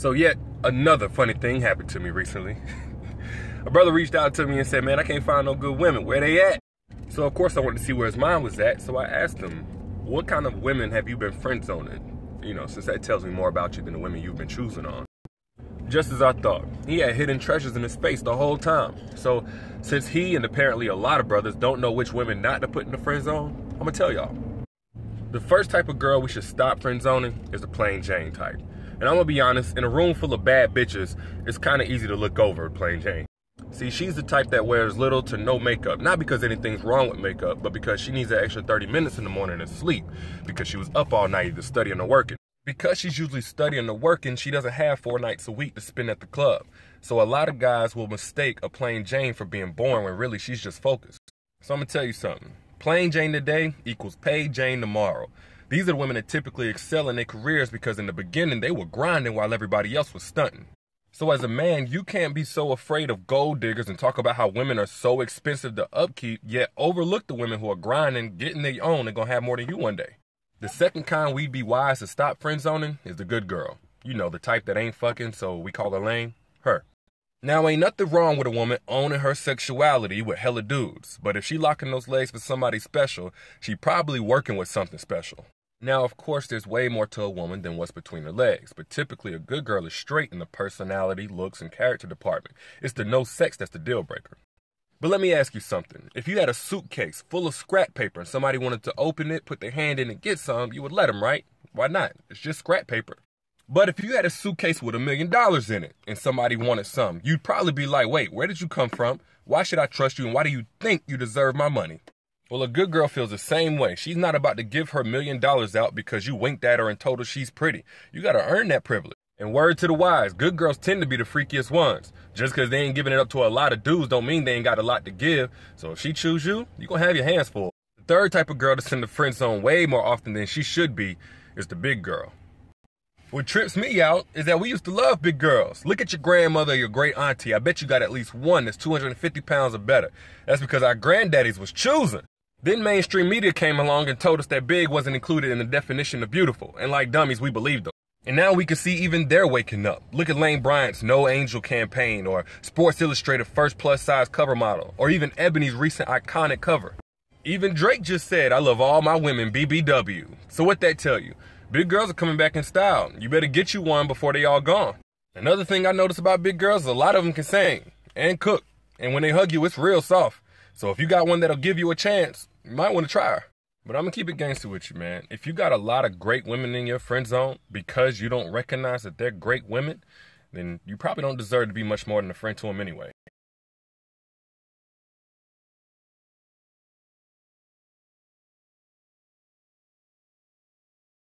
So yet another funny thing happened to me recently. A brother reached out to me and said, man, I can't find no good women. Where they at? So of course I wanted to see where his mind was at. So I asked him, what kind of women have you been friend zoning? You know, since that tells me more about you than the women you've been choosing on. Just as I thought, he had hidden treasures in his face the whole time. So since he and apparently a lot of brothers don't know which women not to put in the friend zone, I'm gonna tell y'all. The first type of girl we should stop friend zoning is the plain Jane type. And I'm gonna be honest, in a room full of bad bitches, it's kind of easy to look over plain Jane. See, she's the type that wears little to no makeup, not because anything's wrong with makeup, but because she needs an extra 30 minutes in the morning to sleep, because she was up all night either studying or working. Because she's usually studying or working, she doesn't have 4 nights a week to spend at the club. So a lot of guys will mistake a plain Jane for being boring when really she's just focused. So I'm gonna tell you something. Plain Jane today equals paid Jane tomorrow. These are the women that typically excel in their careers because in the beginning they were grinding while everybody else was stunting. So as a man, you can't be so afraid of gold diggers and talk about how women are so expensive to upkeep, yet overlook the women who are grinding, getting their own, and gonna have more than you one day. The second kind we'd be wise to stop friend zoning is the good girl. You know, the type that ain't fucking, so we call her lame. Her. Now, ain't nothing wrong with a woman owning her sexuality with hella dudes, but if she locking those legs for somebody special, she probably working with something special. Now, of course, there's way more to a woman than what's between her legs, but typically a good girl is straight in the personality, looks, and character department. It's the no sex that's the deal breaker. But let me ask you something. If you had a suitcase full of scrap paper and somebody wanted to open it, put their hand in and get some, you would let them, right? Why not? It's just scrap paper. But if you had a suitcase with $1 million in it and somebody wanted some, you'd probably be like, wait, where did you come from? Why should I trust you and why do you think you deserve my money? Well, a good girl feels the same way. She's not about to give her $1 million out because you winked at her and told her she's pretty. You gotta earn that privilege. And word to the wise, good girls tend to be the freakiest ones. Just because they ain't giving it up to a lot of dudes don't mean they ain't got a lot to give. So if she choose you, you gonna have your hands full. The third type of girl that's in the friend zone way more often than she should be is the big girl. What trips me out is that we used to love big girls. Look at your grandmother or your great auntie. I bet you got at least one that's 250 pounds or better. That's because our granddaddies was choosing. Then mainstream media came along and told us that big wasn't included in the definition of beautiful. And like dummies, we believed them. And now we can see even they're waking up. Look at Lane Bryant's No Angel campaign, or Sports Illustrated first plus-size cover model, or even Ebony's recent iconic cover. Even Drake just said, I love all my women, BBW. So what that tell you? Big girls are coming back in style. You better get you one before they all gone. Another thing I notice about big girls is a lot of them can sing and cook. And when they hug you, it's real soft. So if you got one that'll give you a chance, you might want to try her. But I'm going to keep it gangster with you, man. If you got a lot of great women in your friend zone because you don't recognize that they're great women, then you probably don't deserve to be much more than a friend to them anyway.